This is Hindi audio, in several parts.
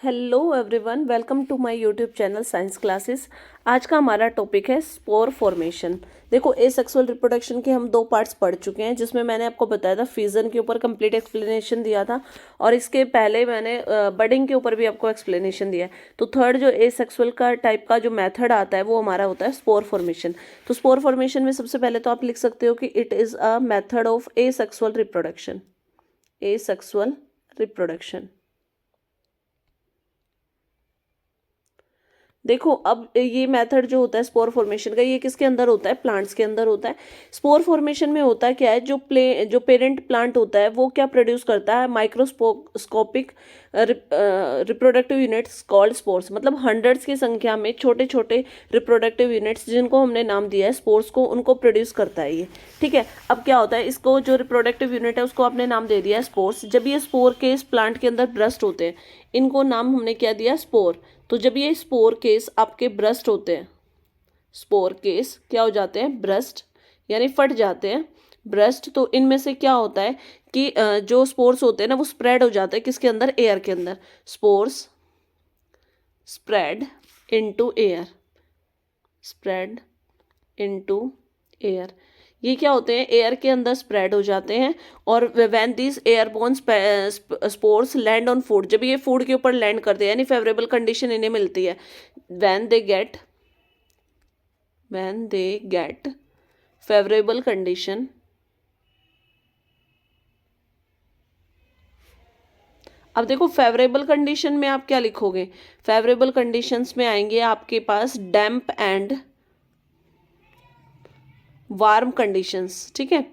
Hello everyone, welcome to my YouTube channel science classes. आज का हमारा टॉपिक है स्पोर फॉर्मेशन। देखो, एसेक्सुअल रिप्रोडक्शन के हम दो पार्ट्स पढ़ चुके हैं, जिसमें मैंने आपको बताया था फिजन के ऊपर कंप्लीट एक्सप्लेनेशन दिया था, और इसके पहले मैंने बडिंग के ऊपर भी आपको एक्सप्लेनेशन दिया है। तो थर्ड जो एसेक्सुअल का टाइप का जो मेथड आता है वो हमारा होता है स्पोर फॉर्मेशन। तो स्पोर फॉर्मेशन में सबसे पहले तो आप लिख सकते हो कि it is a method of asexual reproduction. Asexual reproduction. देखो, अब ये मेथड जो होता है स्पोर फॉर्मेशन का, ये किसके अंदर होता है? प्लांट्स के अंदर होता है। स्पोर फॉर्मेशन में होता है क्या है, जो पेरेंट प्लांट होता है वो क्या प्रोड्यूस करता है? Microscopic reproductive units called spores. मतलब हंड्रेड्स की संख्या में छोटे छोटे रिप्रोडक्टिव यूनिट्स, जिनको हमने नाम दिया है स्पोर्स को, उनको प्रोड्यूस करता है ये। ठीक है, अब क्या होता है, इसको जो रिप्रोडक्टिव यूनिट है उसको आपने नाम दे दिया है स्पोर्स। जब ये स्पोर के इस प्लांट के अंदर ब्रस्ट होते हैं, इनको नाम हमने क्या दिया? स्पोर। तो जब ये स्पोर केस आपके ब्रस्ट होते हैं, स्पोर केस क्या हो जाते हैं? ब्रस्ट, यानी फट जाते हैं ब्रस्ट। तो इनमें से क्या होता है कि जो स्पोर्स होते हैं ना, वो स्प्रेड हो जाते हैं किसके अंदर? एयर के अंदर। Spores spread into air, spread into air. ये क्या होते हैं? एयर के अंदर स्प्रेड हो जाते हैं। और when this airborne spores land on food, जब ये फूड के ऊपर लैंड करते हैं, यानी फेवरेबल कंडीशन इन्हें मिलती है, when they get favourable condition, अब देखो फेवरेबल कंडीशन में आप क्या लिखोगे? फेवरेबल कंडीशंस में आएंगे आपके पास डैम्प एंड वार्म कंडीशंस। ठीक है,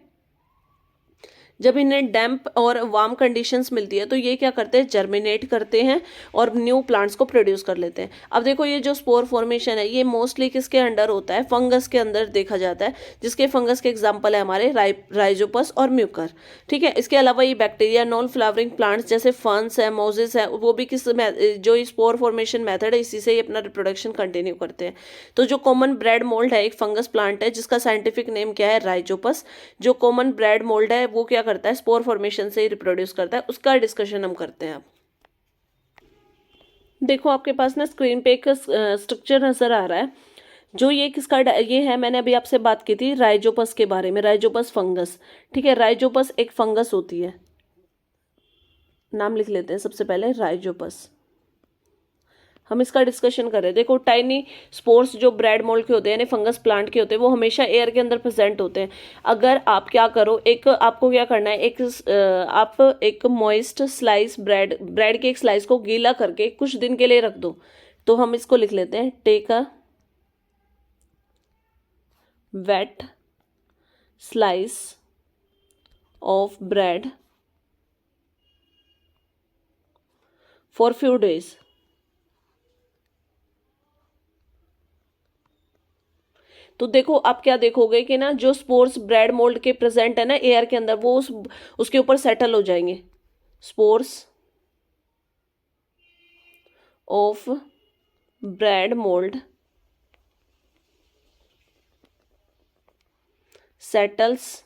जब इन्हें डैम्प और वार्म कंडीशंस मिलती है तो ये क्या करते हैं? जर्मिनेट करते हैं और न्यू प्लांट्स को प्रोड्यूस कर लेते हैं। अब देखो, ये जो स्पोर फॉर्मेशन है ये मोस्टली किसके अंडर होता है? फंगस के अंदर देखा जाता है, जिसके फंगस के एग्जाम्पल है हमारे राइजोपस और म्यूकर। ठीक है, इसके अलावा ये बैक्टीरिया, नॉन फ्लावरिंग प्लांट्स जैसे फर्न्स है, मोजेस है, वो भी जो स्पोर फॉर्मेशन मेथड है इसी से ही अपना रिप्रोडक्शन कंटिन्यू करते हैं। तो जो कॉमन ब्रेड मोल्ड है, एक फंगस प्लांट है जिसका साइंटिफिक नेम क्या है? राइजोपस। जो कॉमन ब्रेड मोल्ड है वो क्या करता है? स्पोर फॉर्मेशन से ही रिप्रोड्यूस करता है। उसका डिस्कशन हम करते हैं अब। देखो, आपके पास ना स्क्रीन पे एक स्ट्रक्चर नजर आ रहा है। जो ये ये है, मैंने अभी आपसे बात की थी राइजोपस के बारे में, राइजोपस फंगस। ठीक है, राइजोपस एक फंगस होती है। नाम लिख लेते हैं सबसे पहले, राइजोपस। हम इसका डिस्कशन कर रहे हैं। देखो, टाइनी स्पोर्स जो ब्रेड मोल्ड के होते हैं, यानी फंगस प्लांट के होते हैं, वो हमेशा एयर के अंदर प्रेजेंट होते हैं। अगर आप क्या करो, आपको क्या करना है, आप एक मॉइस्ट स्लाइस ब्रेड के एक स्लाइस को गीला करके कुछ दिन के लिए रख दो। तो हम इसको लिख लेते हैं, take a wet slice of bread for few days. तो देखो, आप क्या देखोगे कि ना, जो स्पोर्स ब्रेड मोल्ड के प्रेजेंट है ना एयर के अंदर, वो उसके ऊपर सेटल हो जाएंगे। Spores of bread mould settles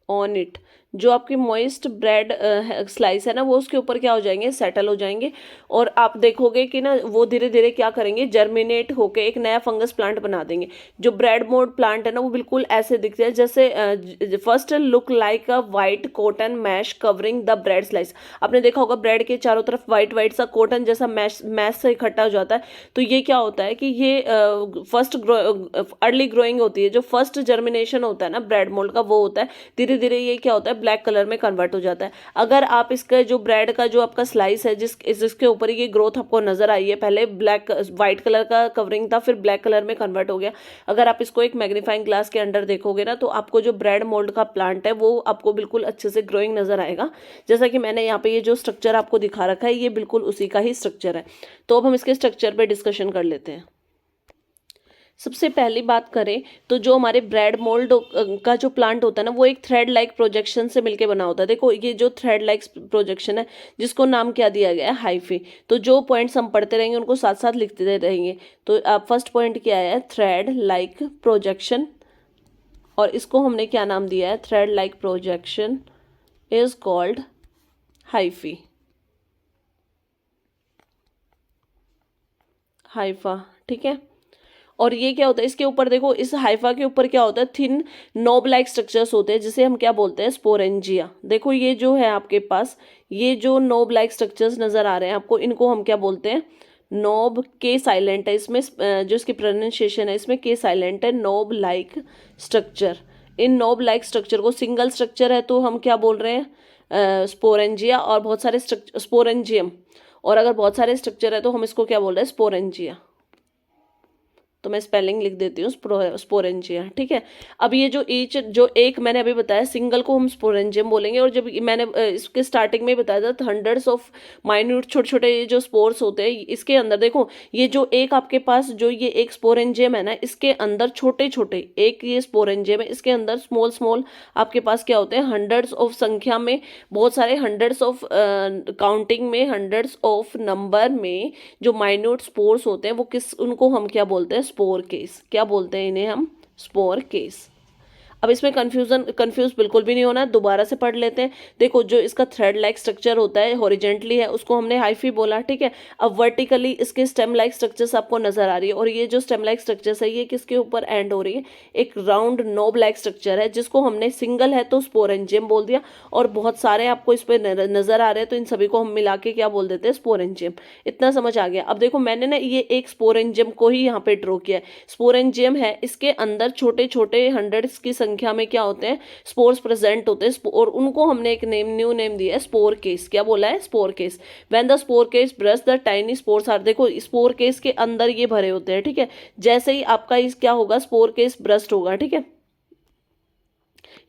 on it. जो आपकी मॉइस्ट ब्रेड स्लाइस है ना, वो उसके ऊपर क्या हो जाएंगे? सेटल हो जाएंगे। और आप देखोगे कि ना, वो धीरे धीरे क्या करेंगे? जर्मिनेट होके एक नया फंगस प्लांट बना देंगे। जो ब्रेड मोल्ड प्लांट है ना, वो बिल्कुल ऐसे दिखते हैं जैसे first look like a white cotton mesh covering the bread slice. आपने देखा होगा ब्रेड के चारों तरफ वाइट वाइट सा कॉटन जैसा मैश से इकट्ठा हो जाता है। तो ये क्या होता है कि ये फर्स्ट अर्ली ग्रोइंग होती है। जो फर्स्ट जर्मिनेशन होता है ना ब्रेड मोल्ड का, वो होता है। धीरे धीरे ये क्या होता है? ब्लैक कलर में कन्वर्ट हो जाता है। अगर आप इसका जो ब्रेड का जो आपका स्लाइस है, जिसके ऊपर ये ग्रोथ आपको नजर आई है, पहले व्हाइट कलर का कवरिंग था, फिर ब्लैक कलर में कन्वर्ट हो गया। अगर आप इसको एक मैग्नीफाइंग ग्लास के अंडर देखोगे ना, तो आपको जो ब्रेड मोल्ड का प्लांट है वो आपको बिल्कुल अच्छे से ग्रोइंग नजर आएगा। जैसा कि मैंने यहाँ पे ये जो स्ट्रक्चर आपको दिखा रखा है, ये बिल्कुल उसी का ही स्ट्रक्चर है। तो अब हम इसके स्ट्रक्चर पे डिस्कशन कर लेते हैं। सबसे पहली बात करें तो जो हमारे ब्रेड मोल्ड का जो प्लांट होता है ना, वो एक थ्रेड लाइक प्रोजेक्शन से मिलके बना होता है। देखो, ये जो थ्रेड लाइक प्रोजेक्शन है, जिसको नाम क्या दिया गया है? हाइफी। तो जो पॉइंट्स हम पढ़ते रहेंगे उनको साथ साथ लिखते रहेंगे। तो आप फर्स्ट पॉइंट क्या है? Thread like projection. और इसको हमने क्या नाम दिया है? Thread like projection is called hyphae. Haifa, ठीक है। और ये क्या होता है, इसके ऊपर देखो, इस हाइफा के ऊपर क्या होता है, थिन नोब लाइक स्ट्रक्चर्स होते हैं, जिसे हम क्या बोलते हैं, स्पोरेंजिया। देखो ये जो है आपके पास, ये जो नोब लाइक स्ट्रक्चर्स नजर आ रहे हैं आपको, इनको हम क्या बोलते हैं, नोब। के साइलेंट है इसमें, जो इसकी प्रोनाउंसिएशन है इसमें के साइलेंट है, नोब लाइक स्ट्रक्चर। इन नोब लाइक स्ट्रक्चर को, सिंगल स्ट्रक्चर है तो हम क्या बोल रहे हैं, स्पोरेंजिया, और बहुत सारे स्पोरेंजियम, और अगर बहुत सारे स्ट्रक्चर है तो हम इसको क्या बोल रहे हैं, स्पोरेंजिया। तो मैं स्पेलिंग लिख देती हूँ, स्पोरेंजिया, ठीक है। अब ये जो ईच, जो एक मैंने अभी बताया सिंगल को हम स्पोरेंजियम बोलेंगे, और जब मैंने इसके स्टार्टिंग में बताया था हंड्रेड्स ऑफ माइन्यूट छोटे छोटे ये जो स्पोर्स होते हैं, इसके अंदर देखो, ये जो एक आपके पास जो ये एक स्पोरेंजियम है ना, इसके अंदर छोटे छोटे एक ये स्पोरेंजियम है, इसके अंदर स्मॉल स्मॉल आपके पास क्या होते हैं, हंड्रेड्स ऑफ संख्या में, बहुत सारे हंड्रेड्स ऑफ काउंटिंग में, हंड्रेड्स ऑफ नंबर में जो माइन्यूट स्पोर्स होते हैं, वो किस, उनको हम क्या बोलते हैं, स्पोर केस। क्या बोलते हैं इन्हें हम, स्पोर केस। अब इसमें कंफ्यूज बिल्कुल भी नहीं होना, दोबारा से पढ़ लेते हैं। देखो जो इसका थ्रेड लाइक स्ट्रक्चर होता है, हॉरिजेंटली है, उसको हमने हाइफी बोला, ठीक है। अब वर्टिकली इसके स्टेम लाइक स्ट्रक्चर्स आपको नजर आ रही है, और ये जो स्टेम लाइक स्ट्रक्चर्स है, ये किसके ऊपर एंड हो रही है, एक राउंड नोब लाइक स्ट्रक्चर है, जिसको हमने सिंगल है तो स्पोरेंजियम बोल दिया, और बहुत सारे आपको इस पर नजर आ रहे हैं तो इन सभी को हम मिला के क्या बोल देते हैं, स्पोरेंजियम। इतना समझ आ गया। अब देखो मैंने ना ये एक स्पोरेंजियम को ही यहाँ पे ड्रॉ किया है। स्पोरेंजियम है, इसके अंदर छोटे छोटे हंड्रेड्स की संख्या में क्या होते हैं, स्पोर्स प्रेजेंट होते हैं, और उनको हमने एक न्यू नेम दिया है, स्पोर केस। क्या बोला है, spore case. When the spore case burst the tiny spores are, देखो स्पोर केस के अंदर ये भरे होते हैं, ठीक है। जैसे ही आपका इस क्या होगा, स्पोर केस ब्रस्ट होगा, ठीक है,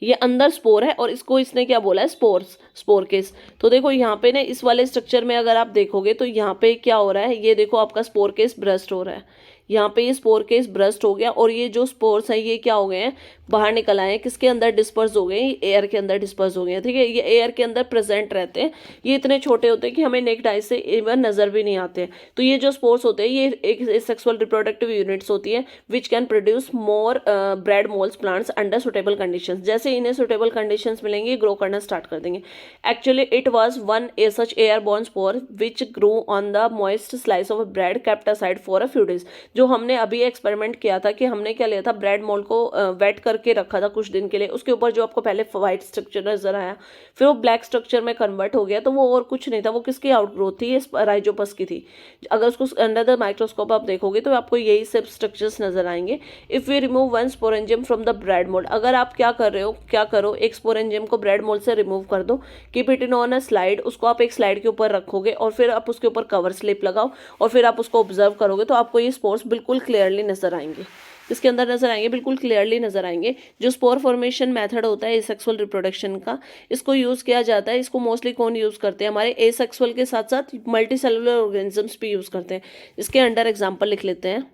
ये अंदर स्पोर है, और इसको इसने क्या बोला है, स्पोर केस। तो देखो यहाँ पे ना इस वाले स्ट्रक्चर में अगर आप देखोगे तो यहाँ पे क्या हो रहा है, ये देखो आपका स्पोर केस ब्रस्ट हो रहा है, यहाँ पे ये स्पोर केस ब्रस्ट हो गया, और ये जो स्पोर्स हैं ये क्या हो गए हैं, बाहर निकल आए हैं, किसके अंदर डिस्पर्स हो गए, एयर के अंदर डिस्पर्स हो गए हैं, ठीक है। ये एयर के अंदर प्रेजेंट रहते हैं, ये इतने छोटे होते हैं कि हमें नेक्ड आई से इवन नजर भी नहीं आते। तो ये जो स्पोर्स होते हैं, ये एक सेक्सुअल रिप्रोडक्टिव यूनिट्स होती है, which can produce more bread moles plants under suitable conditions. जैसे इन्हें सुटेबल कंडीशंस मिलेंगे, ग्रो करना स्टार्ट कर देंगे। Actually it was one such airborne spore which grow on the moist slice of bread kept aside for a few days. जो हमने अभी एक्सपेरिमेंट किया था कि हमने क्या लिया था, ब्रेड मोल्ड को वेट करके रखा था कुछ दिन के लिए, उसके ऊपर जो आपको पहले व्हाइट स्ट्रक्चर नजर आया, फिर वो ब्लैक स्ट्रक्चर में कन्वर्ट हो गया, तो वो और कुछ नहीं था, वो किसकी आउटग्रोथ थी, राइजोपस की थी। अगर उसको अंडर द माइक्रोस्कोप आप देखोगे तो आपको यही सब स्ट्रक्चर्स नजर आएंगे। If we remove one sporangium from the bread mould, अगर आप क्या कर रहे हो, क्या करो, एक स्पोरेंजियम को ब्रेड मोल्ड से रिमूव कर दो, keep it in on a slide, उसको आप एक स्लाइड के ऊपर रखोगे, और फिर आप उसके ऊपर कवर स्लिप लगाओ, और फिर आप उसको ऑब्जर्व करोगे, तो आपको ये स्पोर्स बिल्कुल क्लियरली नजर आएंगे। इसके अंदर नजर आएंगे, बिल्कुल क्लियरली नजर आएंगे। जो स्पोर फॉर्मेशन मेथड होता है एसेक्सुअल रिप्रोडक्शन का, इसको यूज किया जाता है। इसको मोस्टली कौन यूज करते हैं, हमारे एसेक्सुअल के साथ साथ मल्टी सेलुलर ऑर्गेनिजम्स भी यूज करते हैं। इसके अंडर एग्जांपल लिख लेते हैं।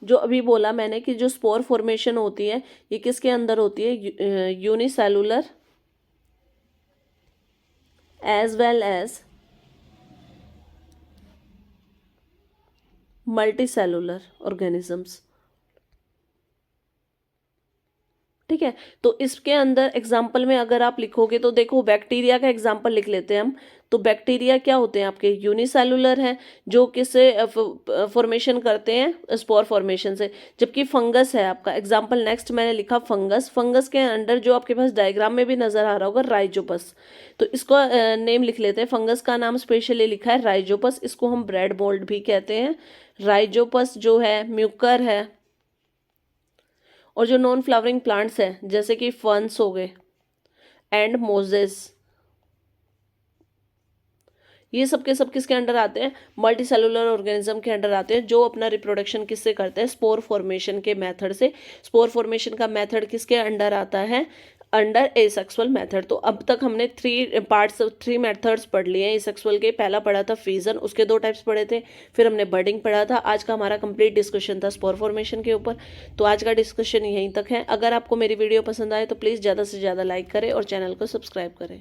जो अभी बोला मैंने कि जो स्पोर फॉर्मेशन होती है, ये किसके अंदर होती है, unicellular as well as multi cellular organisms, ठीक है। तो इसके अंदर एग्जाम्पल में अगर आप लिखोगे तो देखो, बैक्टीरिया का एग्जाम्पल लिख लेते हैं हम। तो बैक्टीरिया क्या होते हैं आपके, यूनिसेलुलर हैं, जो किससे फॉर्मेशन करते हैं, स्पोर फॉर्मेशन से। जबकि फंगस है आपका एग्जाम्पल, नेक्स्ट मैंने लिखा फंगस। फंगस के अंडर जो आपके पास डायग्राम में भी नजर आ रहा होगा, राइजोपस। तो इसको नेम लिख लेते हैं, फंगस का नाम स्पेशली लिखा है राइजोपस। इसको हम ब्रेड मोल्ड भी कहते हैं। राइजोपस जो है म्यूकर है। और जो नॉन फ्लावरिंग प्लांट्स हैं जैसे कि फर्न्स हो गए एंड मोजेस, ये सब के सब किसके अंडर आते हैं, मल्टी सेलुलर ऑर्गेनिज्म के अंडर आते हैं, जो अपना रिप्रोडक्शन किससे करते हैं, स्पोर फॉर्मेशन के मेथड से। स्पोर फॉर्मेशन का मेथड किसके अंडर आता है, अंडर एसेक्सुअल मेथड। तो अब तक हमने थ्री मेथड्स पढ़ लिए हैं एसेक्सुअल के। पहला पढ़ा था फिजन, उसके 2 टाइप्स पढ़े थे, फिर हमने बर्डिंग पढ़ा था। आज का हमारा कंप्लीट डिस्कशन था स्पोर फॉर्मेशन के ऊपर। तो आज का डिस्कशन यहीं तक है। अगर आपको मेरी वीडियो पसंद आए तो प्लीज़ ज़्यादा से ज़्यादा लाइक करें और चैनल को सब्सक्राइब करें।